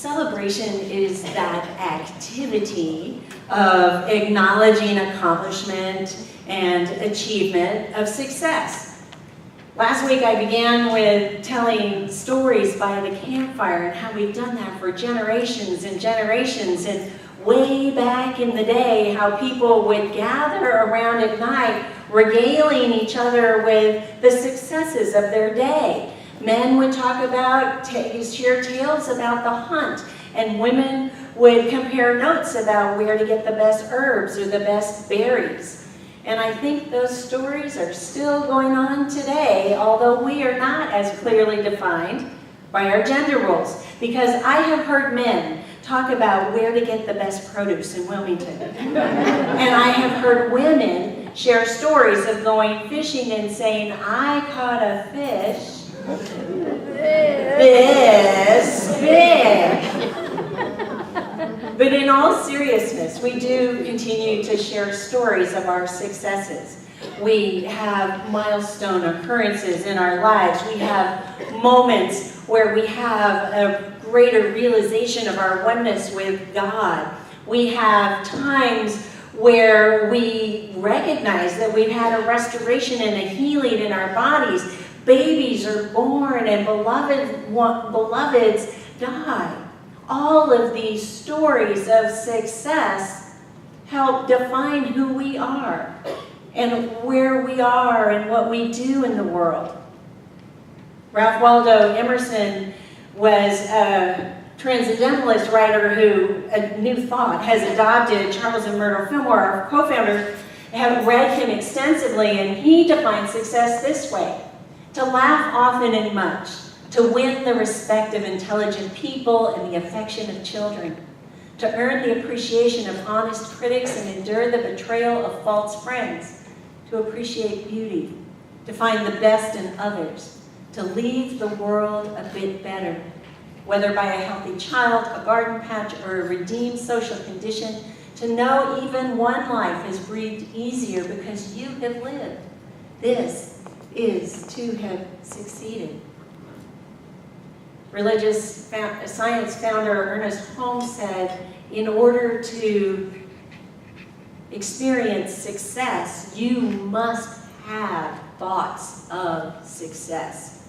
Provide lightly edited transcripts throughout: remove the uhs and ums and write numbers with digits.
Celebration is that activity of acknowledging accomplishment and achievement of success. Last week I began with telling stories by the campfire and how we've done that for generations and generations, and way back in the day how people would gather around at night regaling each other with the successes of their day. Men would talk about, share tales about the hunt, and women would compare notes about where to get the best herbs or the best berries. And I think those stories are still going on today, although we are not as clearly defined by our gender roles. Because I have heard men talk about where to get the best produce in Wilmington. And I have heard women share stories of going fishing and saying, I caught a fish this big. But in all seriousness, we do continue to share stories of our successes. We have milestone occurrences in our lives. We have moments where we have a greater realization of our oneness with God. We have times where we recognize that we've had a restoration and a healing in our bodies. Babies are born and beloveds die. All of these stories of success help define who we are and where we are and what we do in the world. Ralph Waldo Emerson was a transcendentalist writer who, a New Thought, has adopted. Charles and Myrtle Fillmore, our co-founders, have read him extensively, and he defines success this way: to laugh often and much, to win the respect of intelligent people and the affection of children, to earn the appreciation of honest critics and endure the betrayal of false friends, to appreciate beauty, to find the best in others, to leave the world a bit better, whether by a healthy child, a garden patch, or a redeemed social condition, to know even one life is breathed easier because you have lived. This is to have succeeded. Religious science founder Ernest Holmes said, in order to experience success, you must have thoughts of success.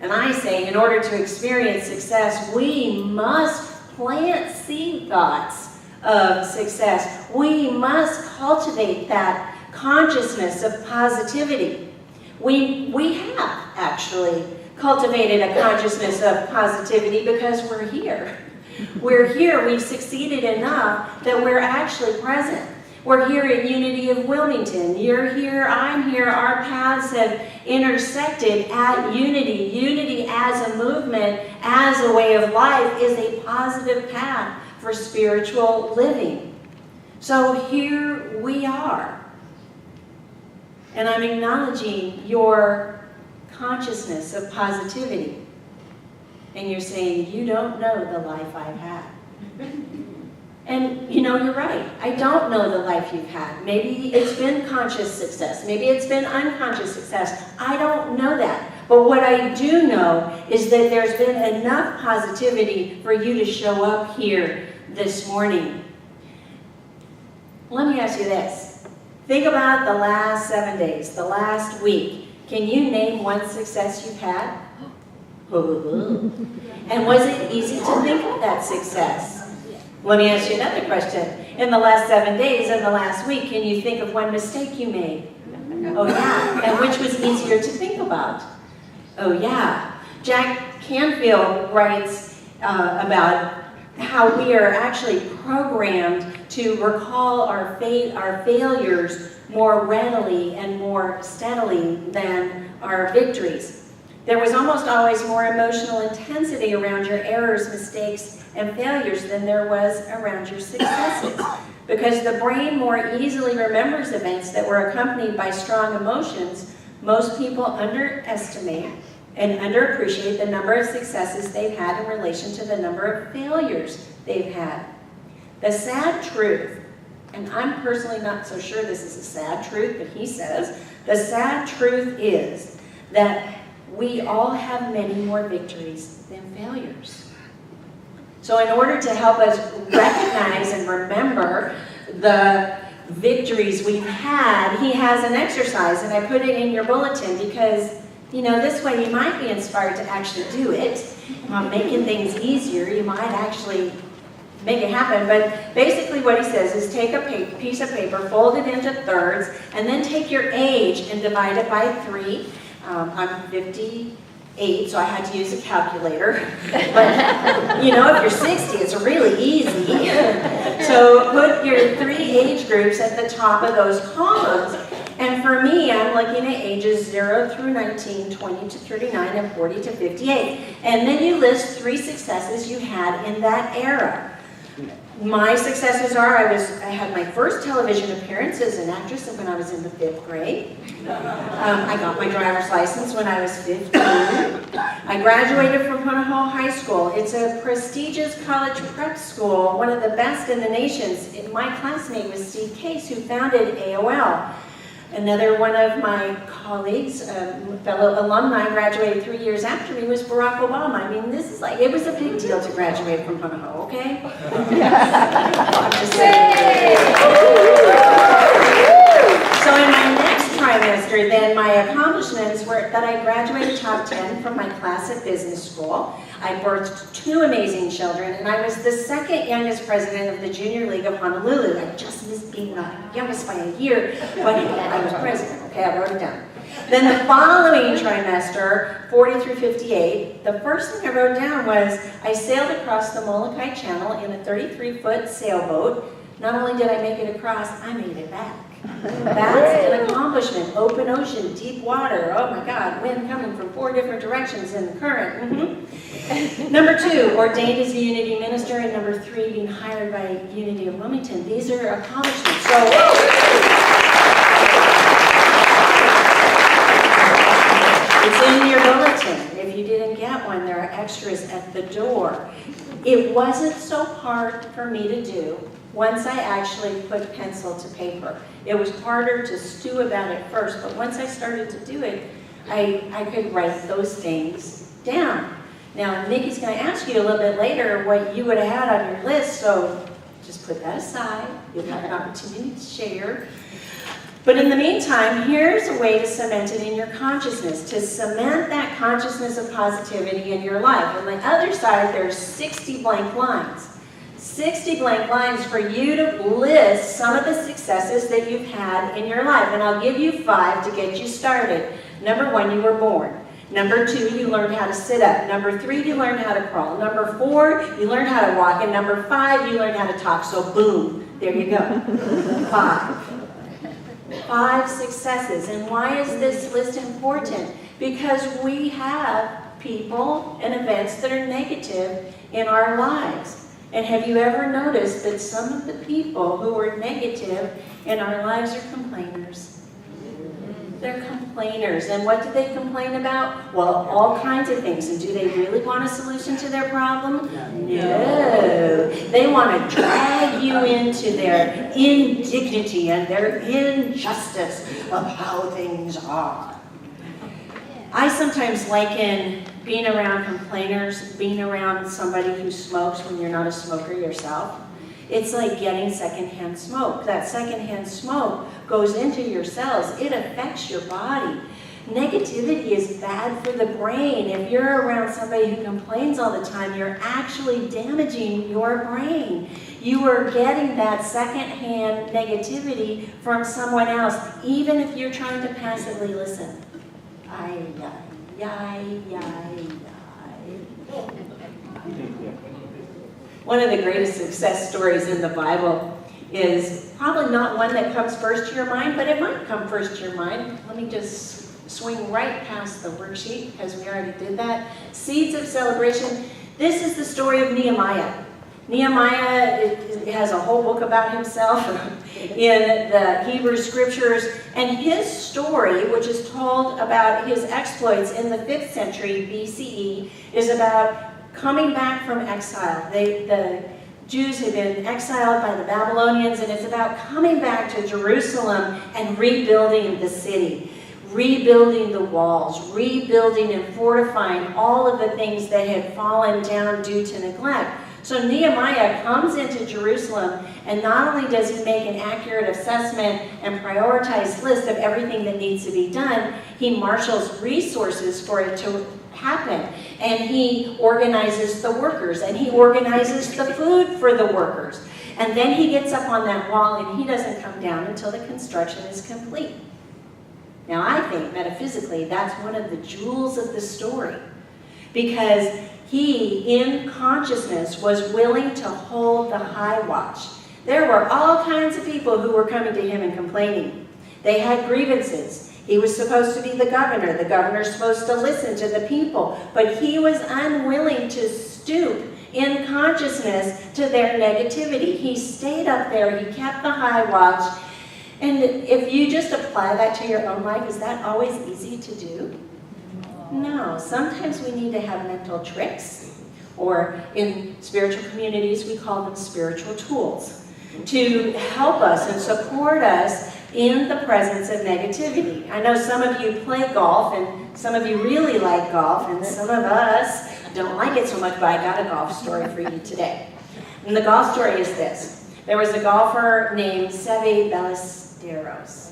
And I say, in order to experience success, we must plant seed thoughts of success. We must cultivate that consciousness of positivity. We have actually cultivated a consciousness of positivity because we're here. We're here, we've succeeded enough that we're actually present. We're here at Unity of Wilmington. You're here, I'm here, our paths have intersected at Unity. Unity as a movement, as a way of life, is a positive path for spiritual living. So here we are. And I'm acknowledging your consciousness of positivity. And you're saying, you don't know the life I've had. And you know, you're right. I don't know the life you've had. Maybe it's been conscious success. Maybe it's been unconscious success. I don't know that. But what I do know is that there's been enough positivity for you to show up here this morning. Let me ask you this. Think about the last 7 days, the last week. Can you name one success you've had? And was it easy to think of that success? Let me ask you another question. In the last 7 days, in the last week, can you think of one mistake you made? Oh yeah, and which was easier to think about? Oh yeah. Jack Canfield writes about how we are actually programmed to recall our failures more readily and more steadily than our victories. There was almost always more emotional intensity around your errors, mistakes, and failures than there was around your successes. Because the brain more easily remembers events that were accompanied by strong emotions, most people underestimate and underappreciate the number of successes they've had in relation to the number of failures they've had. The sad truth, and I'm personally not so sure this is a sad truth, but he says, the sad truth is that we all have many more victories than failures. So in order to help us recognize and remember the victories we've had, he has an exercise, and I put it in your bulletin because, you know, this way you might be inspired to actually do it. Making things easier, you might actually make it happen. But basically what he says is take a piece of paper, fold it into thirds, and then take your age and divide it by 3. I'm 58, so I had to use a calculator. But, you know, if you're 60, it's really easy. So put your 3 age groups at the top of those columns. And for me, I'm looking at ages 0 through 19, 20 to 39, and 40 to 58. And then you list 3 successes you had in that era. My successes are, I had my first television appearance as an actress when I was in the 5th grade. I got my driver's license when I was 15. I graduated from Punahou High School. It's a prestigious college prep school, one of the best in the nation. My classmate was Steve Case, who founded AOL. Another one of my colleagues, fellow alumni, graduated 3 years after me, was Barack Obama. I mean, this is like, it was a big deal to graduate from Punahou, okay? I'm just saying. So in my next trimester, then my accomplishments were that I graduated top 10 from my class at business school. I birthed 2 amazing children, and I was the 2nd youngest president of the Junior League of Honolulu. I just missed being the youngest by a year, but I was president. Okay, I wrote it down. Then the following trimester, 40 through 58, the first thing I wrote down was I sailed across the Molokai Channel in a 33-foot sailboat. Not only did I make it across, I made it back. That's an accomplishment. Open ocean, deep water. Oh my God, wind coming from 4 different directions in the current. Number 2, ordained as a Unity minister, and number 3, being hired by Unity of Wilmington. These are accomplishments. So, it's in your bulletin. If you didn't get one, there are extras at the door. It wasn't so hard for me to do once I actually put pencil to paper. It was harder to stew about it first, but once I started to do it, I could write those things down. Now, Nikki's going to ask you a little bit later what you would have had on your list, so just put that aside. You'll have an opportunity to share. But in the meantime, here's a way to cement it in your consciousness, to cement that consciousness of positivity in your life. On the other side, there's 60 blank lines. 60 blank lines for you to list some of the successes that you've had in your life. And I'll give you 5 to get you started. Number 1, you were born. Number 2, you learned how to sit up. Number 3, you learned how to crawl. Number 4, you learned how to walk. And number 5, you learned how to talk. So boom, there you go. 5 successes. And why is this list important? Because we have people and events that are negative in our lives. And have you ever noticed that some of the people who are negative in our lives are complainers? They're complainers. And what do they complain about? Well, all kinds of things. And do they really want a solution to their problem? No. They want to drag you into their indignity and their injustice of how things are. I sometimes liken being around complainers, being around somebody who smokes when you're not a smoker yourself. It's like getting secondhand smoke. That secondhand smoke goes into your cells. It affects your body. Negativity is bad for the brain. If you're around somebody who complains all the time, you're actually damaging your brain. You are getting that secondhand negativity from someone else, even if you're trying to passively listen. One of the greatest success stories in the Bible is probably not one that comes first to your mind, but it might come first to your mind. Let me just swing right past the worksheet because we already did that. Seeds of celebration. This is the story of Nehemiah. Nehemiah has a whole book about himself in the Hebrew scriptures, and his story, which is told about his exploits in the 5th century BCE, is about coming back from exile. The Jews had been exiled by the Babylonians, and it's about coming back to Jerusalem and rebuilding the city, rebuilding the walls, rebuilding and fortifying all of the things that had fallen down due to neglect. So Nehemiah comes into Jerusalem, and not only does he make an accurate assessment and prioritized list of everything that needs to be done, he marshals resources for it to happen. And he organizes the workers, and he organizes the food for the workers. And then he gets up on that wall, and he doesn't come down until the construction is complete. Now, I think metaphysically that's one of the jewels of the story, because he, in consciousness, was willing to hold the high watch. There were all kinds of people who were coming to him and complaining. They had grievances. He was supposed to be the governor. The governor's supposed to listen to the people. But he was unwilling to stoop in consciousness to their negativity. He stayed up there. He kept the high watch. And if you just apply that to your own life, is that always easy to do? No. Sometimes we need to have mental tricks, or in spiritual communities, we call them spiritual tools, to help us and support us in the presence of negativity. I know some of you play golf, and some of you really like golf, and some of us don't like it so much, but I got a golf story for you today. And the golf story is this. There was a golfer named Seve Ballesteros.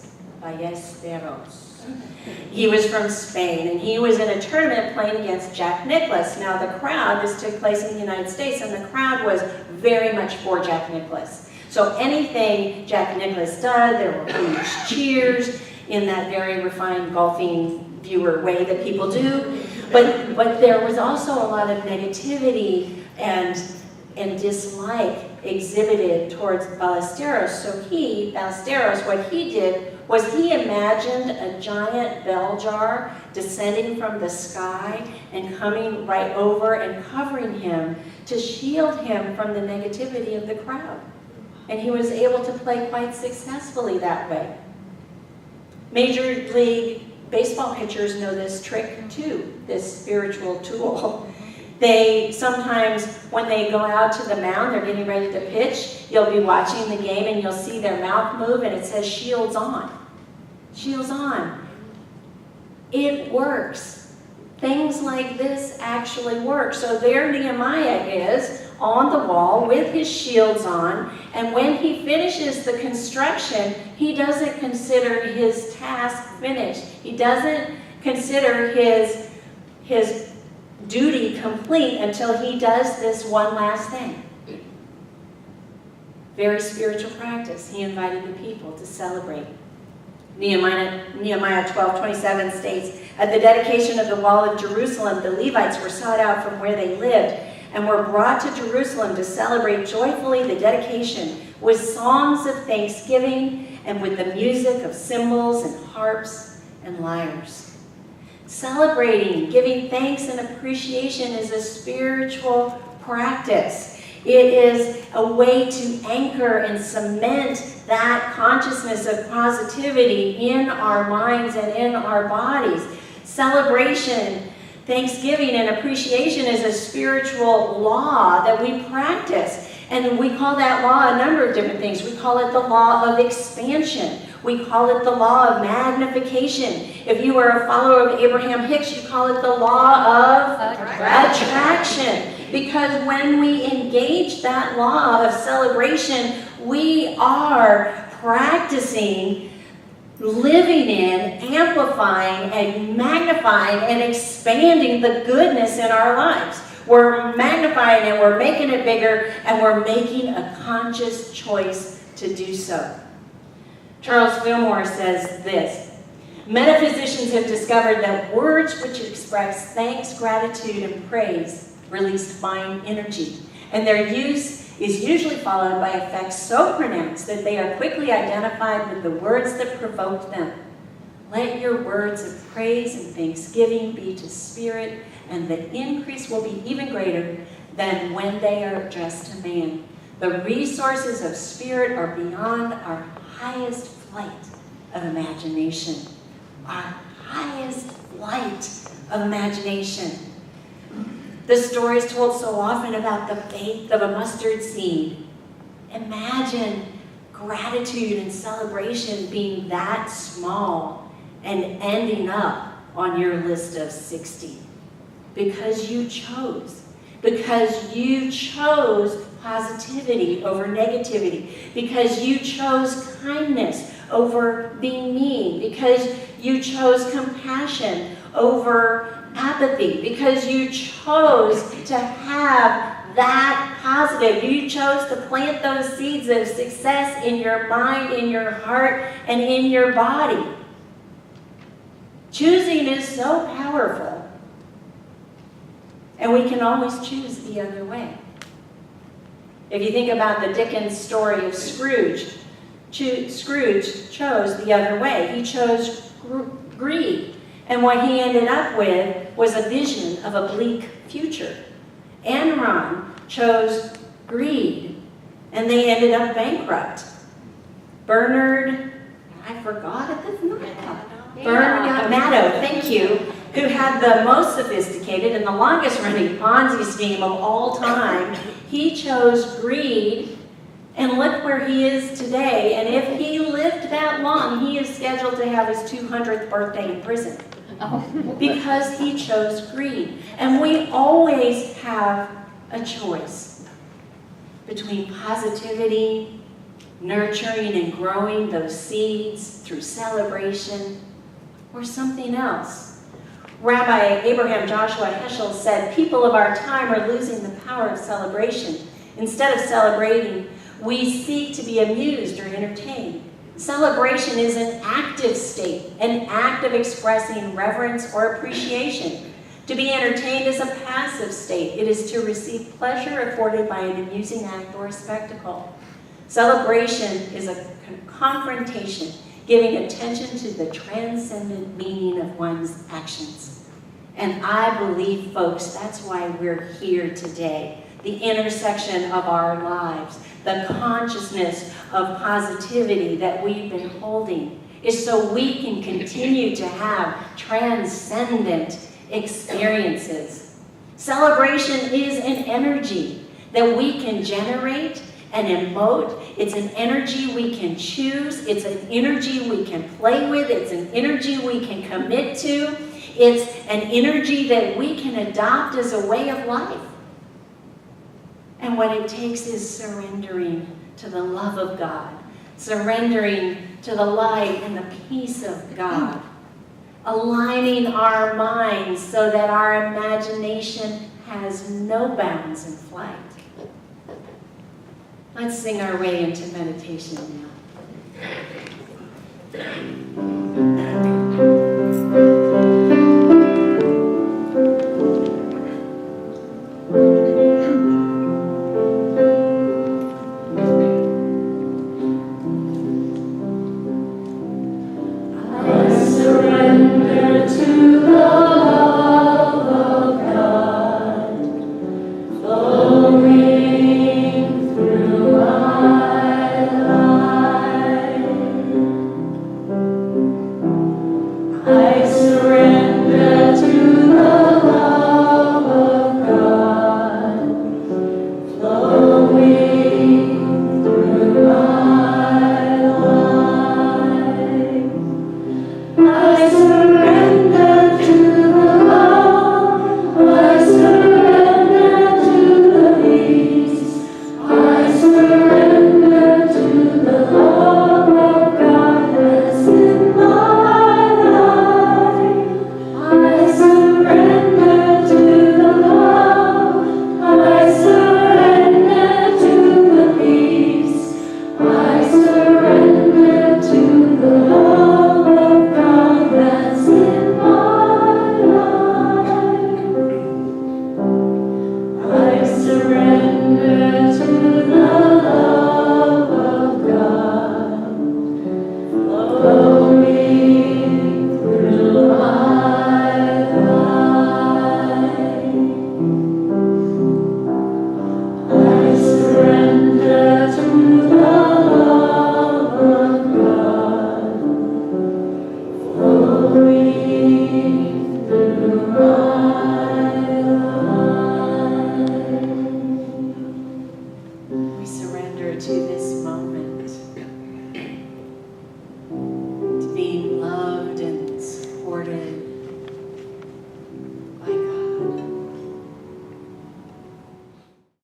He was from Spain, and he was in a tournament playing against Jack Nicklaus. Now the crowd, this took place in the United States, and the crowd was very much for Jack Nicklaus. So anything Jack Nicklaus did, there were huge cheers in that very refined golfing viewer way that people do. But there was also a lot of negativity and dislike exhibited towards Ballesteros. So Ballesteros, what he did was he imagined a giant bell jar descending from the sky and coming right over and covering him to shield him from the negativity of the crowd. And he was able to play quite successfully that way. Major League Baseball pitchers know this trick too, this spiritual tool. They sometimes, when they go out to the mound, they're getting ready to pitch, you'll be watching the game and you'll see their mouth move and it says, "Shields on." Shields on. It works. Things like this actually work. So there Nehemiah is on the wall with his shields on, and when he finishes the construction, he doesn't consider his task finished. He doesn't consider his duty complete until he does this one last thing. Very spiritual practice. He invited the people to celebrate. Nehemiah 12:27 states, "At the dedication of the wall of Jerusalem, the Levites were sought out from where they lived and were brought to Jerusalem to celebrate joyfully the dedication with songs of thanksgiving and with the music of cymbals and harps and lyres." Celebrating, giving thanks and appreciation is a spiritual practice. It is a way to anchor and cement that consciousness of positivity in our minds and in our bodies. Celebration, thanksgiving, and appreciation is a spiritual law that we practice. And we call that law a number of different things. We call it the law of expansion. We call it the law of magnification. If you are a follower of Abraham Hicks, you call it the law of attraction. Because when we engage that law of celebration, we are practicing living in, amplifying, and magnifying, and expanding the goodness in our lives. We're magnifying it, we're making it bigger, and we're making a conscious choice to do so. Charles Fillmore says this: "Metaphysicians have discovered that words which express thanks, gratitude, and praise release fine energy, and their use is usually followed by effects so pronounced that they are quickly identified with the words that provoked them. Let your words of praise and thanksgiving be to spirit, and the increase will be even greater than when they are addressed to man. The resources of spirit are beyond our highest flight of imagination." Our highest flight of imagination. The story is told so often about the faith of a mustard seed. Imagine gratitude and celebration being that small and ending up on your list of 60. Because you chose. because you chose positivity over negativity, because you chose kindness over being mean, because you chose compassion over apathy, because you chose to have that positive. You chose to plant those seeds of success in your mind, in your heart, and in your body. Choosing is so powerful. And we can always choose the other way. If you think about the Dickens story of Scrooge, Scrooge chose the other way. He chose greed. And what he ended up with was a vision of a bleak future. Enron chose greed, and they ended up bankrupt. Bernard, I forgot it, that's not Bernard Maddow, thank you, who had the most sophisticated and the longest running Ponzi scheme of all time. He chose greed, and look where he is today. And if he lived that long, he is scheduled to have his 200th birthday in prison. Because he chose greed. And we always have a choice between positivity, nurturing and growing those seeds through celebration, or something else. Rabbi Abraham Joshua Heschel said, people of our time are losing the power of celebration. Instead of celebrating, we seek to be amused or entertained. Celebration is an active state, an act of expressing reverence or appreciation. To be entertained is a passive state. It is to receive pleasure afforded by an amusing act or a spectacle. Celebration is a confrontation, giving attention to the transcendent meaning of one's actions. And I believe, folks, that's why we're here today. The intersection of our lives, the consciousness of positivity that we've been holding, is so we can continue to have transcendent experiences. Celebration is an energy that we can generate and emote. It's an energy we can choose. It's an energy we can play with. It's an energy we can commit to. It's an energy that we can adopt as a way of life. And what it takes is surrendering to the love of God, surrendering to the light and the peace of God, aligning our minds so that our imagination has no bounds in flight. Let's sing our way into meditation now.